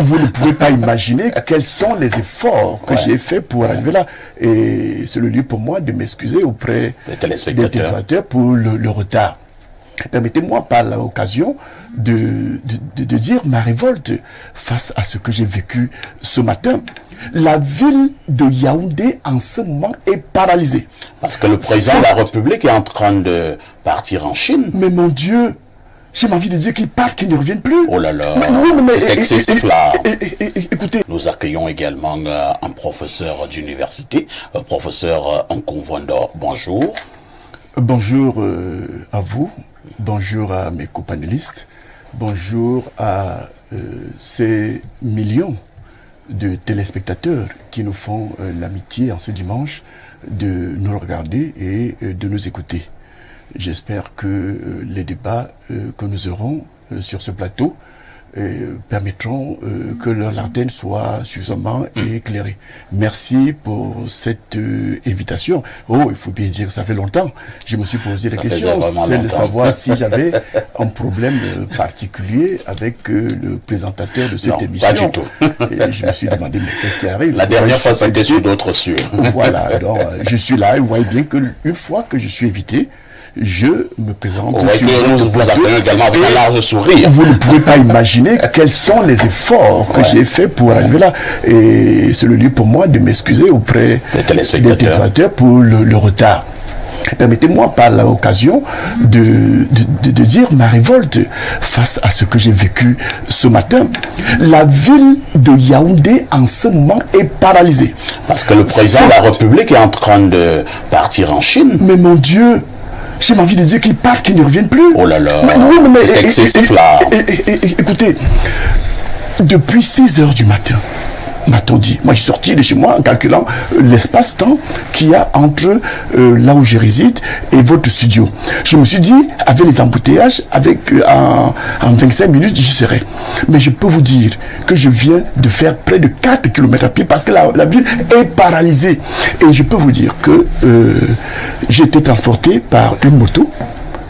Vous ne pouvez pas imaginer quels sont les efforts que j'ai faits pour arriver là. Et c'est le lieu pour moi de m'excuser auprès des téléspectateurs pour le retard. Permettez-moi par l'occasion de dire ma révolte face à ce que j'ai vécu ce matin. La ville de Yaoundé en ce moment est paralysée. Parce que le président de la République est en train de partir en Chine. Mais mon Dieu, j'ai envie de dire qu'il parte, qu'il ne revienne plus. Oh là là, c'est excessif là. Écoutez. Nous accueillons également un professeur d'université, professeur Nkonvondo. Bonjour. Bonjour à vous, bonjour à mes copanélistes, bonjour à ces millions de téléspectateurs qui nous font l'amitié en ce dimanche de nous regarder et de nous écouter. J'espère que les débats que nous aurons sur ce plateau permettront que leur antenne soit suffisamment éclairée. Merci pour cette invitation. Oh, il faut bien dire que ça fait longtemps. Je me suis posé la question, c'est de savoir si j'avais un problème particulier avec le présentateur de cette émission. Pas du tout. Et je me suis demandé, mais qu'est-ce qui arrive? La dernière fois, c'était sur d'autres cieux. Voilà, donc je suis là et vous voyez bien qu'une fois que je suis invité, je me présente sur nous vous accueillons également avec un large sourire. Vous ne pouvez pas imaginer quels sont les efforts que j'ai faits pour arriver là. Et c'est le lieu pour moi de m'excuser auprès des téléspectateurs pour le retard. Permettez-moi par l'occasion de dire ma révolte face à ce que j'ai vécu ce matin. La ville de Yaoundé en ce moment est paralysée. Parce que le président de la République est en train de partir en Chine. Mais mon Dieu, j'ai envie de dire qu'il parte, qu'il ne revienne plus. Oh là là, c'est excessif là. Écoutez, depuis 6 heures du matin, m'a-t-on dit, moi je suis sorti de chez moi en calculant l'espace-temps qu'il y a entre là où je réside et votre studio. Je me suis dit, avec les embouteillages, en 25 minutes, j'y serai. Mais je peux vous dire que je viens de faire près de 4 km à pied parce que la ville est paralysée. Et je peux vous dire que j'ai été transporté par une moto,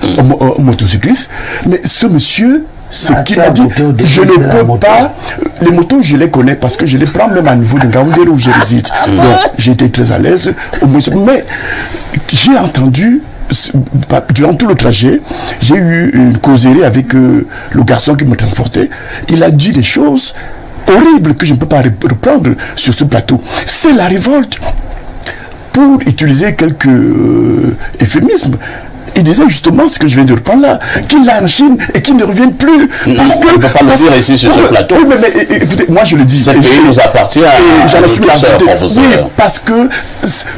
un motocycliste, mais ce monsieur, ce qu'il m'a dit, je ne peux pas. Les motos, je les connais parce que je les prends même à niveau de Ngaoundé où je réside. Donc, j'ai été très à l'aise. Mais j'ai entendu, durant tout le trajet, j'ai eu une causerie avec le garçon qui me transportait. Il a dit des choses horribles que je ne peux pas reprendre sur ce plateau. C'est la révolte. Pour utiliser quelques euphémismes, il disait justement ce que je viens de reprendre là, qu'il est en Chine et qu'il ne revienne plus. Parce que, on ne peut pas le dire ici sur ce plateau. Oui, mais écoutez, moi je le dis. Ce pays nous appartient à j'en suis professeur. Oui, parce que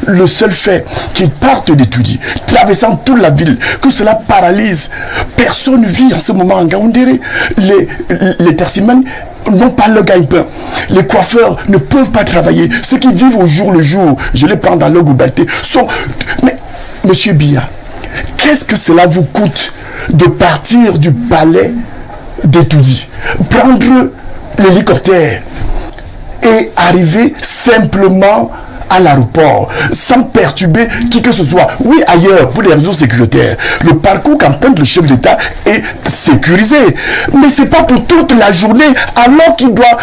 le seul fait qu'ils partent d'étudier, traversant toute la ville, que cela paralyse. Personne ne vit en ce moment en Ngaoundéré. Les tersimènes n'ont pas le gagne-pain. Les coiffeurs ne peuvent pas travailler. Ceux qui vivent au jour le jour, je les prends dans leur globalité, sont... Mais, monsieur Biya, qu'est-ce que cela vous coûte de partir du palais d'Etoudi, prendre l'hélicoptère et arriver simplement à l'aéroport, sans perturber qui que ce soit? Oui, ailleurs, pour des raisons sécuritaires. Le parcours qu'emprunte le chef d'État est sécurisé. Mais ce n'est pas pour toute la journée, alors qu'il doit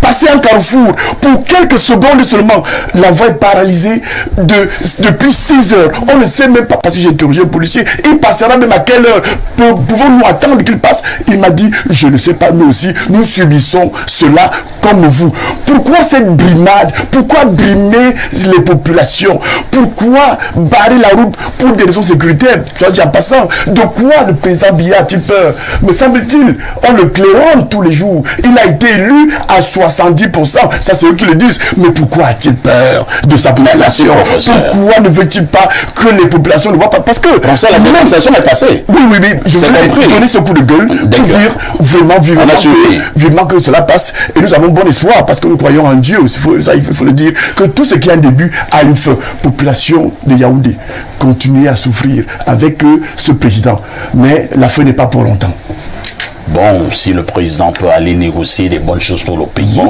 passer un carrefour pour quelques secondes seulement. La voie est paralysée depuis 6 heures. On ne sait même pas, parce que j'ai interrogé le policier, il passera même à quelle heure? Pouvons-nous attendre qu'il passe? Il m'a dit, je ne sais pas, nous aussi, nous subissons cela comme vous. Pourquoi cette brimade? Pourquoi brimer les populations? Pourquoi barrer la route pour des raisons sécuritaires? Soit dit en passant, de quoi le président Biya a-t-il peur? Me semble-t-il, on le claironne tous les jours. Il a été élu à 70%, ça c'est eux qui le disent. Mais pourquoi a-t-il peur de sa population? Pourquoi ne veut-il pas que les populations ne voient pas? Parce que la dénonciation est passée. Oui, je voulais donner ce coup de gueule pour dire vraiment vivement que cela passe. Et nous avons bon espoir parce que nous croyons en Dieu. Il faut le dire, que tout ce qui a un début a une fin. Population de Yaoundé, continuez à souffrir avec ce président. Mais la fin n'est pas pour longtemps. Bon, si le président peut aller négocier des bonnes choses pour le pays,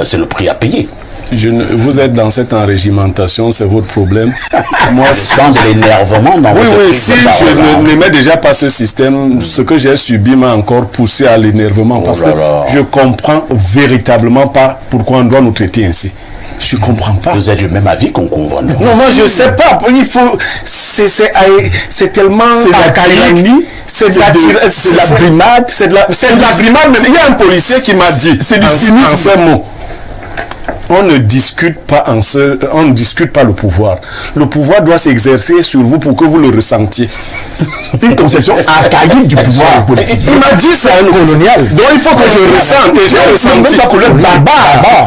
c'est le prix à payer. Vous êtes dans cette enrégimentation, c'est votre problème. Moi, je sens de l'énervement dans votre Oui, si je n'aimais déjà pas ce système, ce que j'ai subi m'a encore poussé à l'énervement parce que je comprends véritablement pas pourquoi on doit nous traiter ainsi. Je comprends pas. Vous êtes du même avis qu'on convoit. Non, moi je sais pas. Il faut. C'est tellement archaïque. C'est de la brimade. C'est de la brimade. Mais il y a un policier qui m'a dit. C'est du cynisme en ces mots. On ne discute pas on ne discute pas le pouvoir. Le pouvoir doit s'exercer sur vous pour que vous le ressentiez. Une conception archaïque du pouvoir politique. Il m'a dit c'est un colonial. Donc il faut que je ressente. Et j'ai ressenti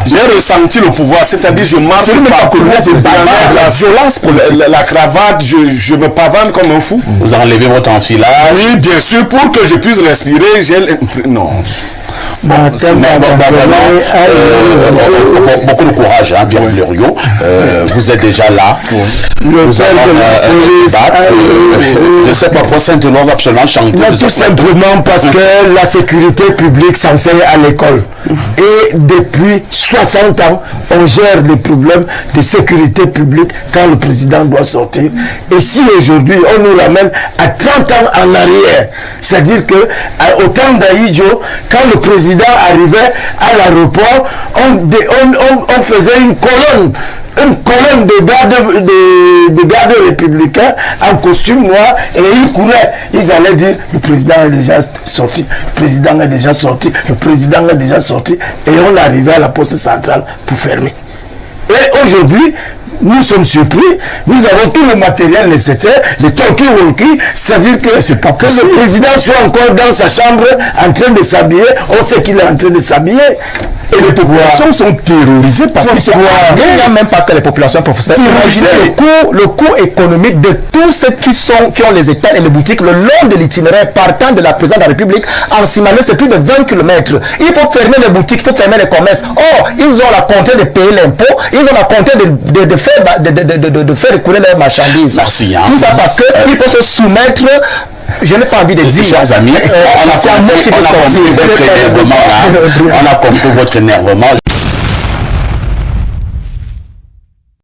j'ai ressenti le pouvoir. C'est-à-dire je marche par la violence, la cravate, je me pavane comme un fou. Vous enlevez votre enfilage. Oui, bien sûr, pour que je puisse respirer. Non. Beaucoup de courage, hein, Pierre Blériot. Vous êtes déjà là. Nous allons débattre. Je ne sais pas pourquoi Saint-Éloi va absolument chanter. Tout simplement parce que la sécurité publique s'enseigne à l'école. Et depuis 60 ans, on gère les problèmes de sécurité publique quand le président doit sortir. Et si aujourd'hui, on nous ramène à 30 ans en arrière, c'est-à-dire qu'au temps d'Aïdjo, quand le président arrivait à l'aéroport, on faisait une colonne de gardes républicains en costume noir et ils couraient. Ils allaient dire le président est déjà sorti, le président est déjà sorti, le président est déjà sorti, et on arrivait à la poste centrale pour fermer. Et aujourd'hui, nous sommes surpris, nous avons tout le matériel nécessaire, les talkie-walkie, c'est-à-dire que c'est pas que le président soit encore dans sa chambre en train de s'habiller, on sait qu'il est en train de s'habiller. Et les populations sont terrorisées parce qu'ils sont... Il n'y a même pas que les populations, professeurs. Imaginez le coût économique de tous ceux qui ont les étals et les boutiques le long de l'itinéraire partant de la présidence de la République en Simané, c'est plus de 20 km. Il faut fermer les boutiques, il faut fermer les commerces. Or, ils ont la compter de payer l'impôt, ils ont la compter de faire écouler leurs marchandises. Merci. Hein. Tout ça parce qu'il faut se soumettre. Je n'ai pas envie de dire. Chers amis, on a compris votre énervement.